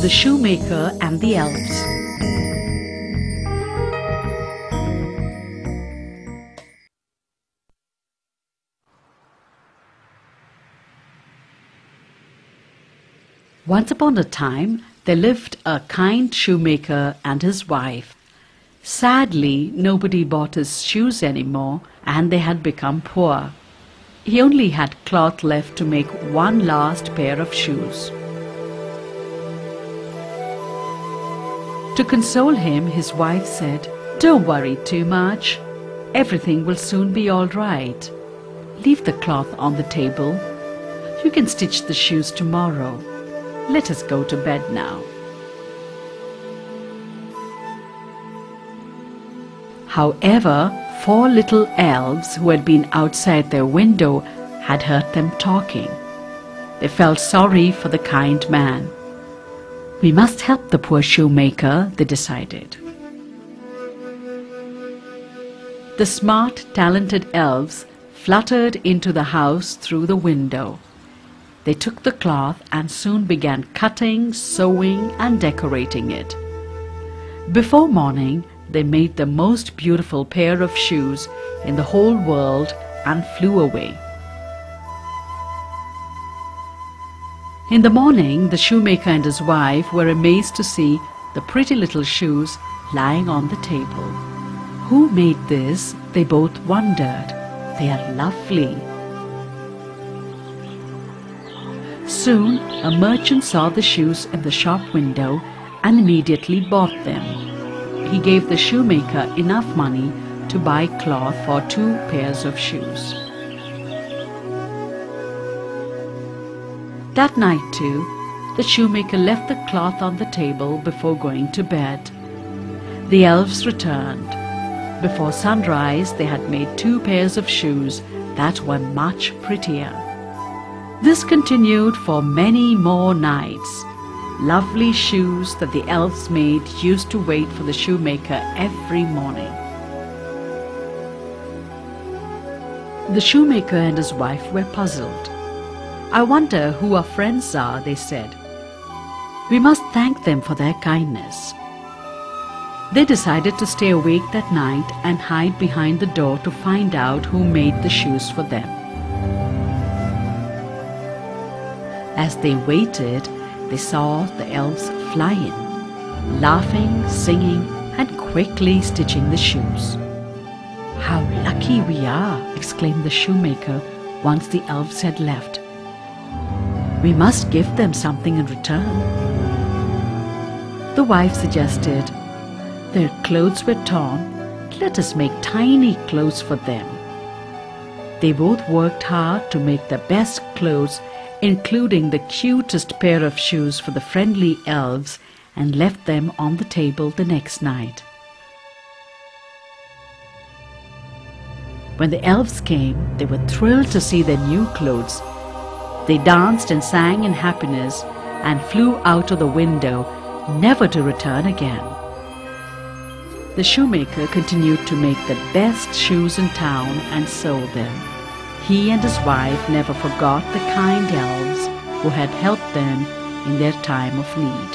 The Shoemaker and the Elves. Once upon a time, there lived a kind shoemaker and his wife. Sadly, nobody bought his shoes anymore, and they had become poor. He only had cloth left to make one last pair of shoes. To console him, his wife said, "Don't worry too much. Everything will soon be all right. Leave the cloth on the table. You can stitch the shoes tomorrow. Let us go to bed now." However, 4 little elves who had been outside their window had heard them talking. They felt sorry for the kind man. "We must help the poor shoemaker," they decided. The smart, talented elves fluttered into the house through the window. They took the cloth and soon began cutting, sewing, and decorating it. Before morning, they made the most beautiful pair of shoes in the whole world and flew away. In the morning, the shoemaker and his wife were amazed to see the pretty little shoes lying on the table. Who made this? They both wondered. They are lovely. Soon, a merchant saw the shoes in the shop window and immediately bought them. He gave the shoemaker enough money to buy cloth for 2 pairs of shoes. That night too, the shoemaker left the cloth on the table before going to bed. The elves returned. Before sunrise, they had made 2 pairs of shoes that were much prettier. This continued for many more nights. Lovely shoes that the elves made used to wait for the shoemaker every morning. The shoemaker and his wife were puzzled. "I wonder who our friends are," they said. "We must thank them for their kindness." They decided to stay awake that night and hide behind the door to find out who made the shoes for them. As they waited, they saw the elves fly in, laughing, singing, and quickly stitching the shoes. "How lucky we are!" exclaimed the shoemaker once the elves had left. "We must give them something in return." The wife suggested, "Their clothes were torn. Let us make tiny clothes for them." They both worked hard to make the best clothes, including the cutest pair of shoes for the friendly elves, and left them on the table the next night. When the elves came, they were thrilled to see their new clothes. They danced and sang in happiness and flew out of the window, never to return again. The shoemaker continued to make the best shoes in town and sold them. He and his wife never forgot the kind elves who had helped them in their time of need.